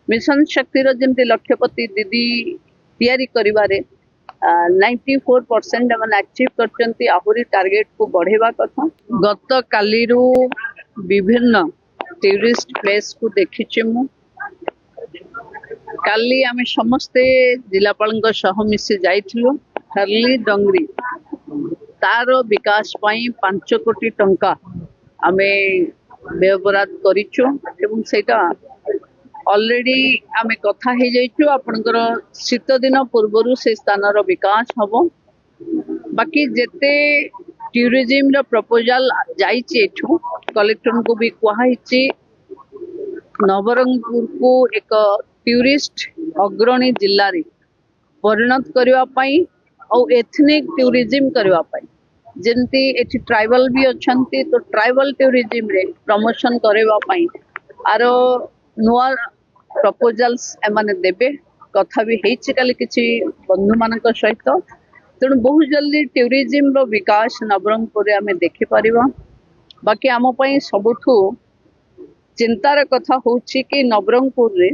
Mission शक्ति जमी लक्ष्यपति दीदी तैयारी करिवारे 94% मैंने अचीव करचंती आहुरी टार्गेट को बढ़ेवा कथा। गत कालीरू विभिन्न टूरिस्ट प्लेस को देखिचे मु काली आमे समस्ते जिलापाल सह मिसी जाइथिलु हरली डंगरी तार विकास पाई 5 कोटी टंका आमे व्यवहार करिछु एवं सेटा ऑलरेडी आमे कथा हे जाइछु आपनकर शीत दिन पूर्वरु से स्थानर विकास हबो। बाकी जेते टूरिज्म रो प्रपोजल जाइछि एठु कलेक्टर को भी कहैछि नवरंगपुर को एक टूरिस्ट अग्रणी जिल्ला रे परिणत करबा पई और एथनिक टूरिज्म करबा पई जेंती एठी ट्राइबल भी अछंती तो ट्राइबल टूरिज्म रे प्रमोशन करबा पई आरो नुआ प्रपोजल्स एमाने देबे कथा भी हेछि काली किछि बंधु मानक सहित तेणु बहुत जल्दी टूरिज्म रो विकास नवरंगपुर आमे देखि परिबा। बाकी आम पई सबुठु चिंतार कथा होछि कि नवरंगपुर रे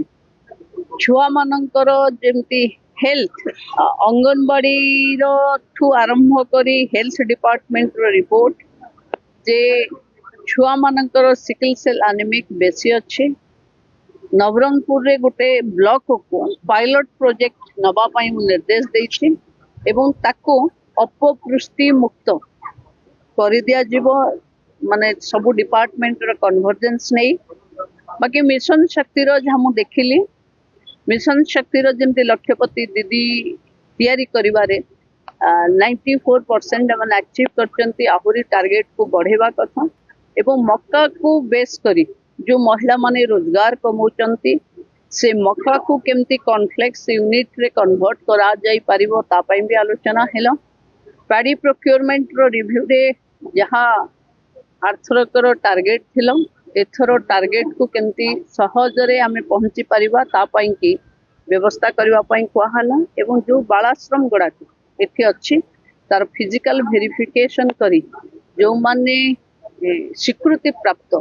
छुआ मानकर जेमती हेल्थ अंगनवाड़ी रो ठू आरंभ करी हेल्थ डिपार्टमेंट रो रिपोर्ट जे छुआ मानकर सिकल सेल एनीमिक बेसी अछि। नवरंगपुर रे गोटे ब्लॉक को पायलट प्रोजेक्ट नबा पई निर्देश देछि एवं ताको अपपुष्टि मुक्त कर दिया जीवो माने सब डिपार्टमेंट रो कन्वर्जेंस नहीं। बाकी मिशन शक्ति रो जहाँ मु देखिली मिशन शक्ति रो जमती लक्ष्यपति दीदी तैयारी करिवारे 94% मैंने अचीव करचंती आहुरी टार्गेट को बढ़ेवा कथा एवं मक्का को बेस करी जो महिला माने रोजगार कमाउचंती से मक्का को केमती कॉम्प्लेक्स यूनिट रे कन्वर्ट करा जाई परिबो ता पई भी आलोचना हेला। पैडी प्रोक्योरमेंट रो रिव्यू रे जहाँ आर्थरकर टार्गेट थिलो एथरो टार्गेट को केमती सहजरे आमे पहुंची परिबा ता पई की व्यवस्था करबा पई कहला एवं जो बालाश्रम गुड़ा एथि अछि तार फिजिकल वेरिफिकेशन करी जो माने स्वीकृति प्राप्त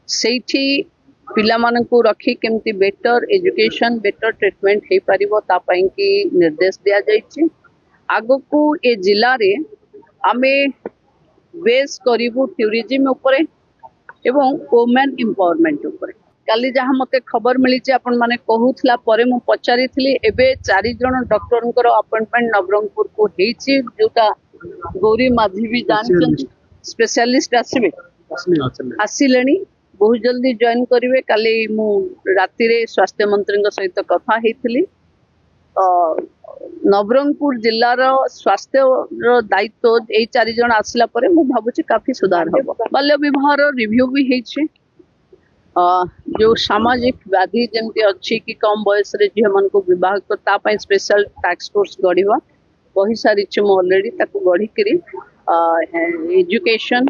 सेठी पिला मानकू रखी केमती बेटर एजुकेशन बेटर ट्रीटमेंट हे परिबो ता पई की निर्देश दिया जाइछि। आगो को ए जिल्ला रे आमे बेस करिवु टूरिज्म ऊपर एवं वुमेन एम्पावरमेंट ऊपर। काली जहाँ मते खबर मिली आपण माने कहूथला परे मु पचारी थली एबे 4 जण डॉक्टरनकर अपॉइंटमेंट नवरंगपुर को हेछि जोटा गौरी माधी भी जान स्पेशलिस्ट आसीबे आसिलेनी बहुत जल्दी जॉइन करिवे। काली मु राति रे स्वास्थ्य मंत्री सहित कथा हेथिली नवरंगपुर जिल्लार स्वास्थ्य रो दायित्व ए 4 जण आसला परे मु भाबुची काफी सुधार हबो। बाल्य विवाह रो रिव्यू भी हेछि जो सामाजिक व्याधि जेमती अच्छी कि कम बयस रे झिया मन को विवाह करता पई स्पेशल टास्क फोर्स गढ़िवा कहि सारी छु मु ऑलरेडी ताको गढ़ी करी एजुकेशन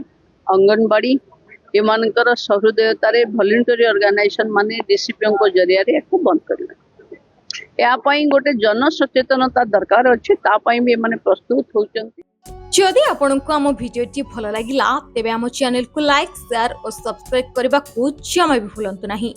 अंगनवाड़ी एमानकर सहृदयतारे वॉलंटरी ऑर्गेनाइजेशन माने डीसीपीओ को जरिया रे को बंद करबा या पई गोटे जन सचेतनता दरकार अछि ता पई भी माने प्रस्तुत होचंती। जदि आपनको आम भिडियोटी भल लागिला तेबे आम चैनल को लाइक शेयर और सब्सक्राइब करबा को जमा भी भूलंतु नहीं।